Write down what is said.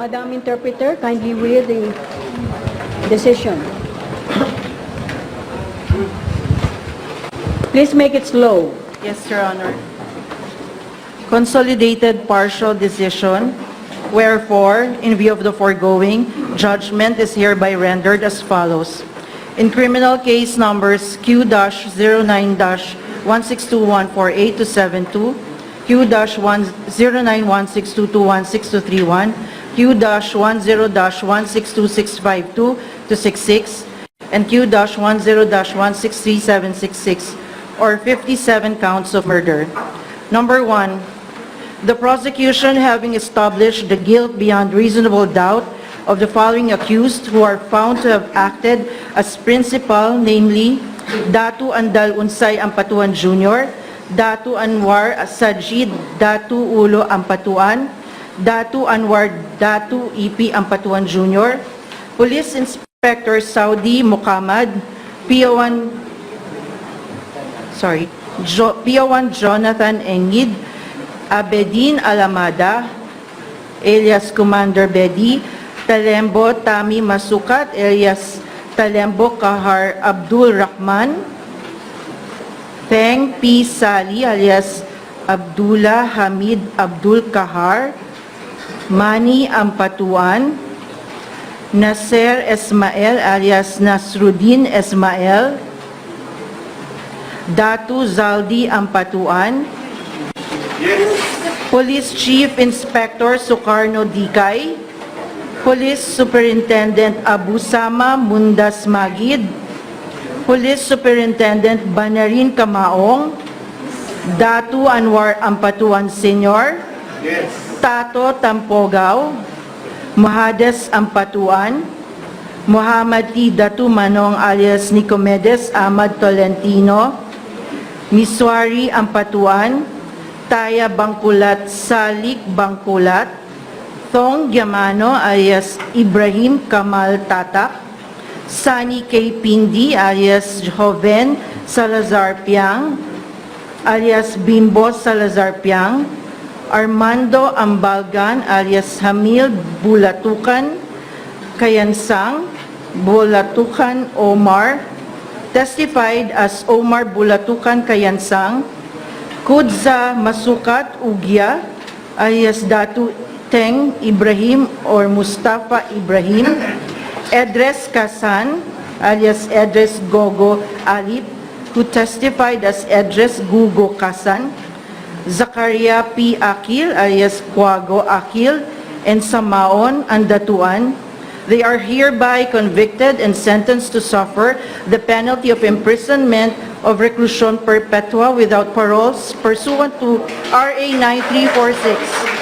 Madam Interpreter, kindly read the decision. Please make it slow. Yes, Your Honor. Consolidated partial decision. Wherefore, in view of the foregoing, judgment is hereby rendered as follows. In criminal case numbers Q-09-162-148 to 72, Q-09-162-216-231, Q-10-162-652 to 66, and Q-10-163-766, or 57 counts of murder. Number 1, the prosecution having established the guilt beyond reasonable doubt of the following accused who are found to have acted as principal, namely, Datu Andal Unsay Ampatuan Jr., Datu Anwar Sajid Datu Ulo Ampatuan, Datu Anwar Datu EP Ampatuan Jr., Police Inspector Saudi Muhammad, PO1 Jonathan Engid, Abedin Alamada, alias Commander Bedi, Talembo Tami Masukat, alias Talembo Kahar Abdul Rahman, Teng P. Sali, alias Abdullah Hamid Abdul Kahar, Mani Ampatuan, Nasser Esmael, alias Nasruddin Esmael, Datu Zaldi Ampatuan, Police Chief Inspector Sukarno Dikay, Police Superintendent Abu Sama Mundas Magid, Police Superintendent Banarin Kamaong, Datu Anwar Ampatuan Sr., Tato Tampogaw, Mahades Ampatuan, Muhammad T. Datu Manong alias Nicomedes Ahmad Tolentino, Miswari Ampatuan, Taya Bangkulat Salik Bangkulat, Thong Yamano alias Ibrahim Kamal Tatak, Sani K. Pindi alias Joven Salazar Piang alias Bimbo Salazar Piang, Armando Ambalgan alias Hamil Bulatukan Kayansang, Bulatukan Omar, testified as Omar Bulatukan Kayansang, Kudza Masukat Ugya alias Datu Teng Ibrahim or Mustafa Ibrahim, Edres Kasan alias Edres Gogo Alip, who testified as Edres Gugo Kasan, Zakaria P. Akil alias Quago Akil, and Samaon Andatuan. They are hereby convicted and sentenced to suffer the penalty of imprisonment of reclusion perpetua without paroles pursuant to RA 9346.